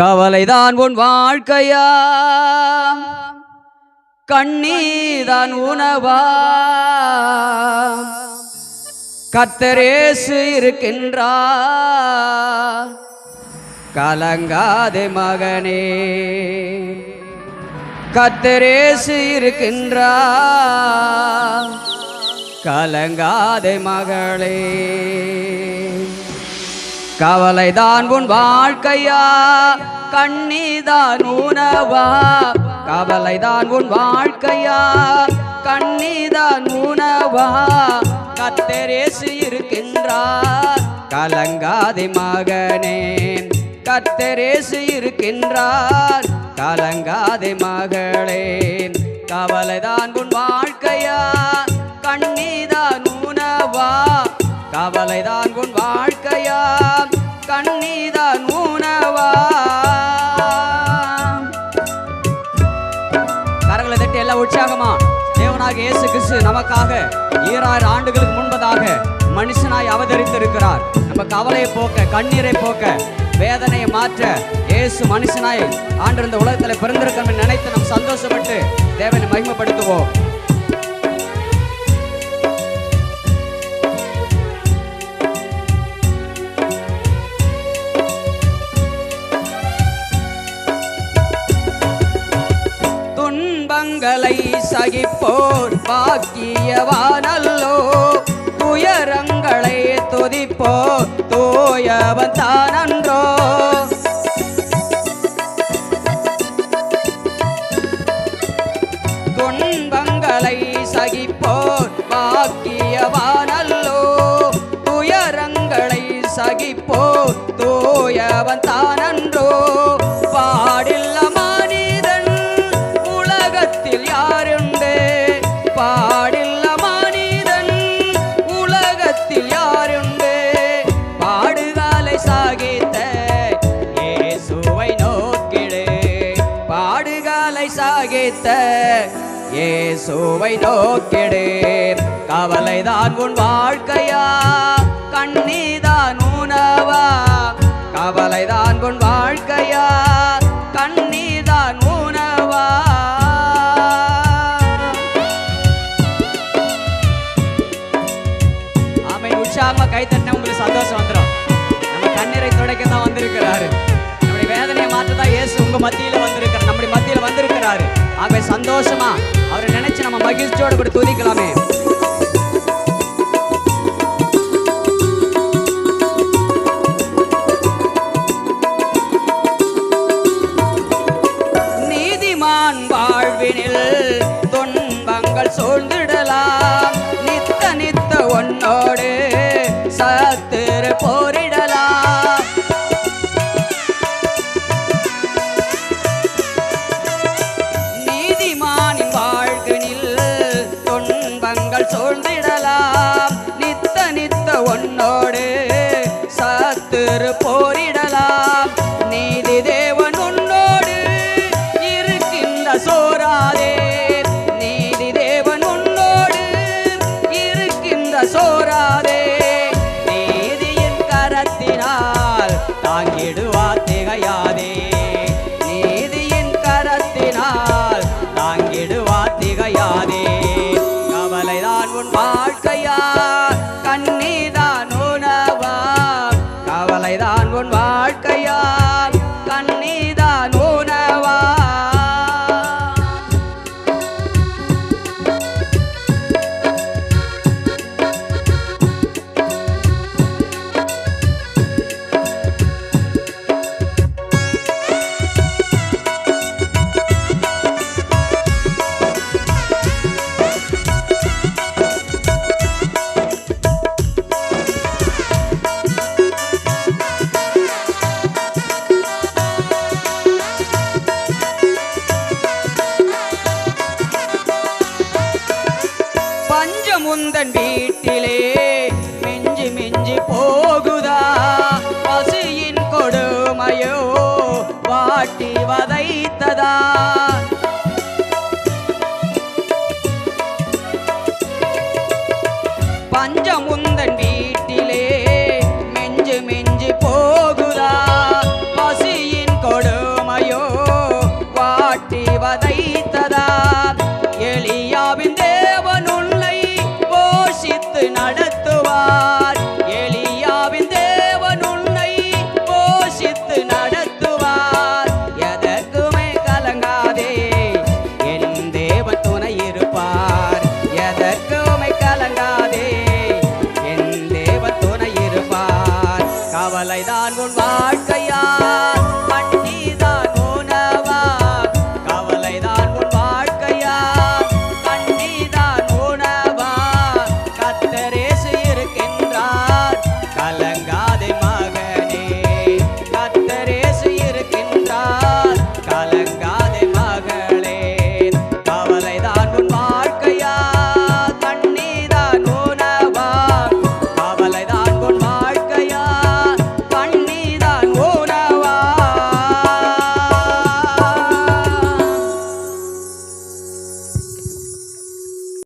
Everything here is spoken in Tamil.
கவலைதான் உன் வாழ்க்கையா, கண்ணீதான் உணவா? கர்த்தர் இயேசு இருக்கின்றார், கலங்காதே மகனே. கர்த்தர் இயேசு இருக்கின்றார், கலங்காதே மகளே. கவலைதான் உன் வாழ்க்கையா, கண்ணீதான் உணவா? கவலைதான் உன் வாழ்க்கையா, கண்ணீதான் உணவா? கர்த்தர் இயேசு இருக்கின்றார், கலங்காதே மகனே. கர்த்தர் இயேசு இருக்கின்றார், கலங்காதே மகளே. கவலைதான் உன் வாழ்க்கையா, கண்ணீதான் உணவா? கவலைதான் உன் வாழ்க்கையா, கண்ணீதான் உணவா? கரங்களை தட்டி எல்லாம் உற்சாகமா தேவனாக இயேசு கிறிஸ்து நமக்காக 2000 ஆண்டுகளுக்கு முன்பதாக மனுஷனாய் அவதரித்திருக்கிறார். நம்ம கவலையை போக்க, கண்ணீரை போக்க, வேதனையை மாற்ற இயேசு மனுஷனாய் ஆண்டிருந்த உலகத்தில் பிறந்திருக்கணும் நினைத்து நாம் சந்தோஷப்பட்டு தேவனை மகிமைப்படுத்துவோம். துன்பங்களை சகிப்போர் பாக்கியவானல்லோ, துயரங்களை துதிப்போர் தூயவன் தானன்றோ. துன்பங்களை சகிப்போர் பாக்கியவானல்லோ, துயரங்களை சகிப்போர் தூயவன் தானன்றோ. பாடில்ல மனிதன் உலகத்தில் யாருண்டு? பாடில்ல மனிதன் உலகத்தில் யாருண்டு? பாடுகாலை சாகித்த இயேசுவை நோக்கிடு, பாடுகாலை சாகித்த இயேசுவை நோக்கிடு. கவலைதான் உன் வாழ்க்கையா, கண்ணீதான் உணவா? கவலைதான் உன் வாழ்க்கையா, கண்ணீதான் உணவா? ஆமை உற்சாகமா கை தட்டினா உங்களுக்கு சந்தோஷம் வந்துடும். நம்ம கண்ணீரை துடைக்க தான் வந்திருக்கிறாரு. நம்முடைய வேதனையை மாற்றதான் இயேசு உங்க மத்தியில வந்திருக்கிறார், நம்முடைய மத்தியில வந்திருக்கிறாரு. ஆகவே சந்தோஷமா அவரை நினைச்சு நம்ம மகிழ்ச்சியோடு கூட துதிக்கலாமே. நீதிமான் வாழ்வினில் துன்பங்கள் சூழ்ந்திடலாம், நித்த நித்த உன்னோடு சத்துரு போரிடலாம். நீதிமானின் வாழ்வினில் துன்பங்கள் சூழ்ந்திடலாம், நித்த நித்த உன்னோடு சத்துரு போரிடலாம். நீதி தேவன் உன்னோடு இருக்கின்ற சோராதே, நீதி தேவன் உன்னோடு இருக்கின்ற சோராதே. நீதியின் கரத்தினால் தாங்கிடுவா திகையாதே, நீதியின் கரத்தினால் தாங்கிடுவா திகையாதே. கவலைதான் உன் வாழ்க்கையா, கண்ணீதான் உணவா? கவலைதான் உன் வாழ்க்கையா, கண்ணீதான் உணவா? பஞ்சமுந்தன் வீட்டிலே மிஞ்சி மிஞ்சி போகுதா? பசியின் கொடுமையோ வாட்டி வதைத்ததா?